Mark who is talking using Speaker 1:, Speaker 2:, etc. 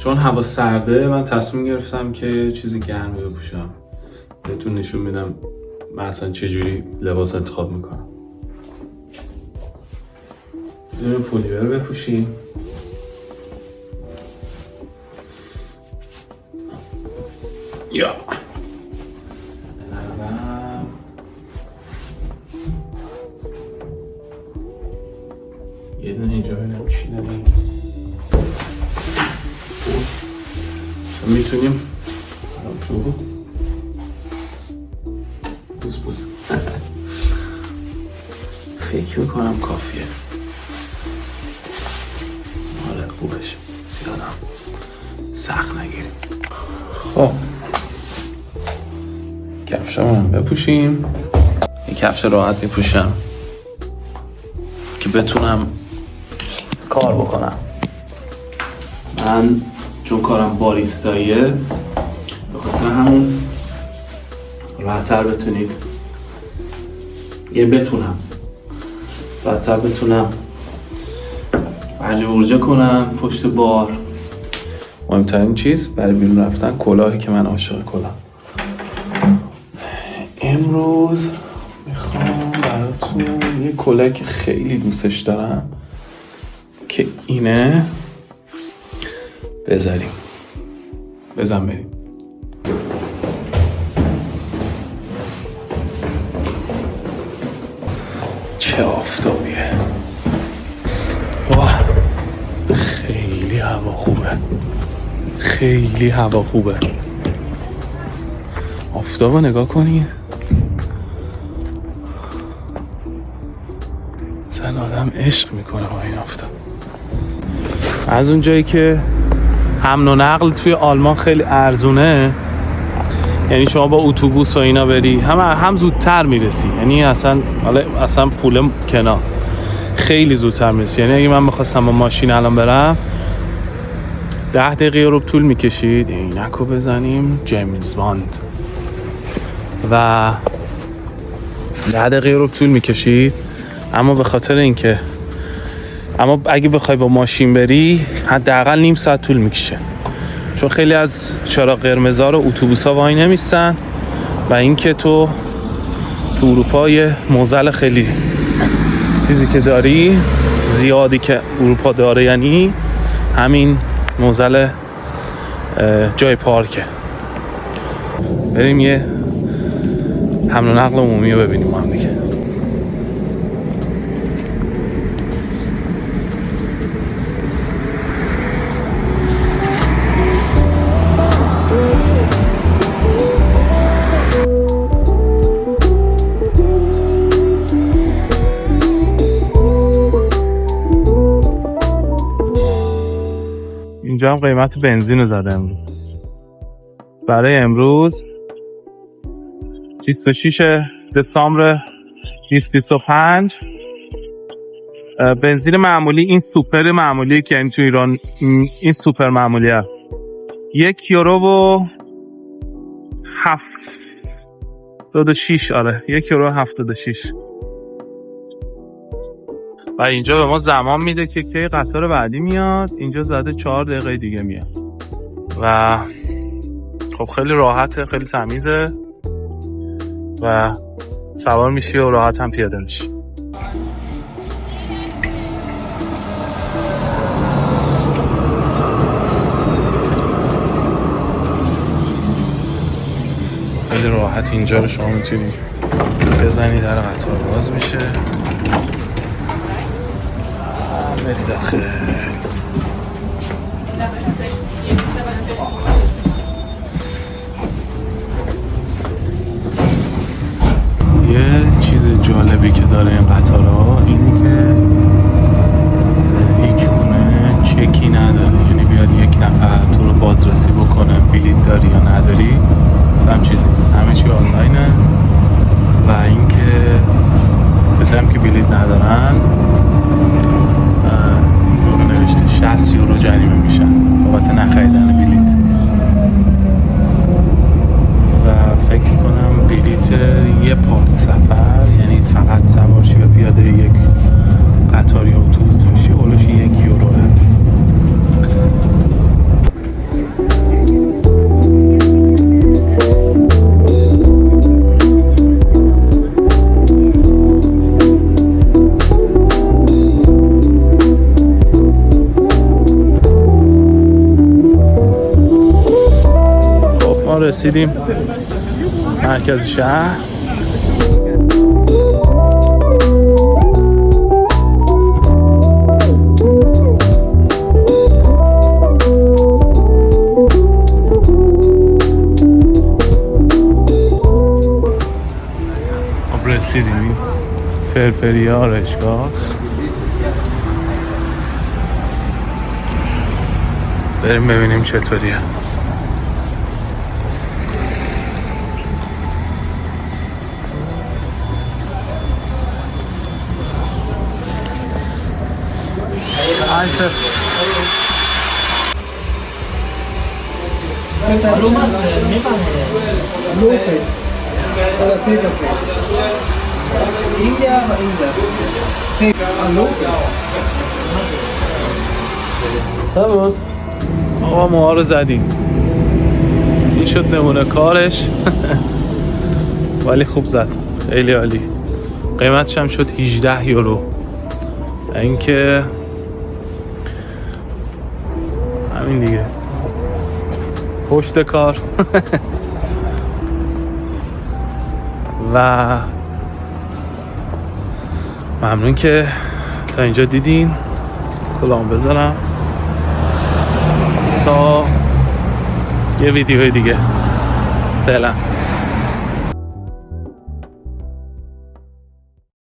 Speaker 1: چون هوا سرده من تصمیم گرفتم که چیزی گرمی بپوشم. بهتون نشون میدم من اصلا چجوری لباس انتخاب میکنم. بدون پولیور بپوشیم. یا یه دونه اینجا ببینم چی داریم. میتونیم تو بوس فکر میکنم کافیه. آره خوبش زیادم سخت نگیریم. خب کفشمون بپوشیم. یه کفش راحت میپوشم که بتونم کار بکنم. من چون کارم باریستاییه به خاطر همون راحت‌تر بتونم ورجه کنم پشت بار. مهمترین چیز برای بیرون رفتن کلاهی که من عاشق کلاه. امروز میخوام براتون یه کلاهی که خیلی دوستش دارم که اینه بذاریم. بزن بریم. چه آفتابیه. واه خیلی هوا خوبه. آفتابو نگاه کنید. زن آدم عشق میکنه با این آفتاب. از اون جایی که حمل و نقل توی آلمان خیلی ارزونه، یعنی شما با اتوبوس و اینا بری هم زودتر میرسی، یعنی اصلا پول کنار خیلی زودتر میرسی. یعنی اگه من میخواستم با ماشین الان برم 10 دقیقه رو طول میکشید. عینکو بزنیم جیمز باند و 10 دقیقه رو طول میکشید. اما به خاطر اینکه اگه بخوای با ماشین بری حداقل نیم ساعت طول میکشه، چون خیلی از چراغ قرمزا رو اتوبوسا وای نمیستن و اینکه تو اروپا یه معضل خیلی چیزی که داری زیادی که اروپا داره، یعنی همین معضل جای پارکه. بریم یه حمل و نقل عمومی رو ببینیم با هم دیگه. اینجا هم قیمت بنزین رو زده امروز. برای امروز 26 دسامبر 2025 بنزین معمولی، این سوپر معمولی که این تو ایران این سوپر معمولی هست، 1 یورو و 76. آره 1 یورو 76. و اینجا به ما زمان میده که کی قطار بعدی میاد. اینجا زده 4 دقیقه دیگه میاد و خب خیلی راحته، خیلی تمیزه و سوار میشی و راحت هم پیاده میشی. خیلی راحت اینجا رو شما میتونی بزنی، در قطار باز میشه، بری داخل. یه چیز جالبی که داره این قطارها اینه که هیچ گونه چکی نداره، یعنی بیاد یک نفر تو رو بازرسی بکنه بلیط داری یا نداری، هم چیزی نیست، همه چی آنلاینه. و اینکه مثلا که بلیط ندارن نوشته 60 یورو جریمه میشن بابت نخریدن بلیط. و فکر کنم بلیط یه پارت سفر، یعنی فقط سوار شی و پیاده یک قطار یا اتوبوس بشی، اولش 1 یوروه. ما رسیدیم مرکز شهر. رسیدیم فرفری آرشگاه. بریم ببینیم چطوریه. سباس آقا ما رو زدیم. این شد نمونه کارش. ولی خوب زد، خیلی عالی. قیمتش هم شد 18 یورو. اینکه همین دیگه، پشت کار. و ممنون که تا اینجا دیدین. کلام بذارم تا یه ویدیوی دیگه. فعلا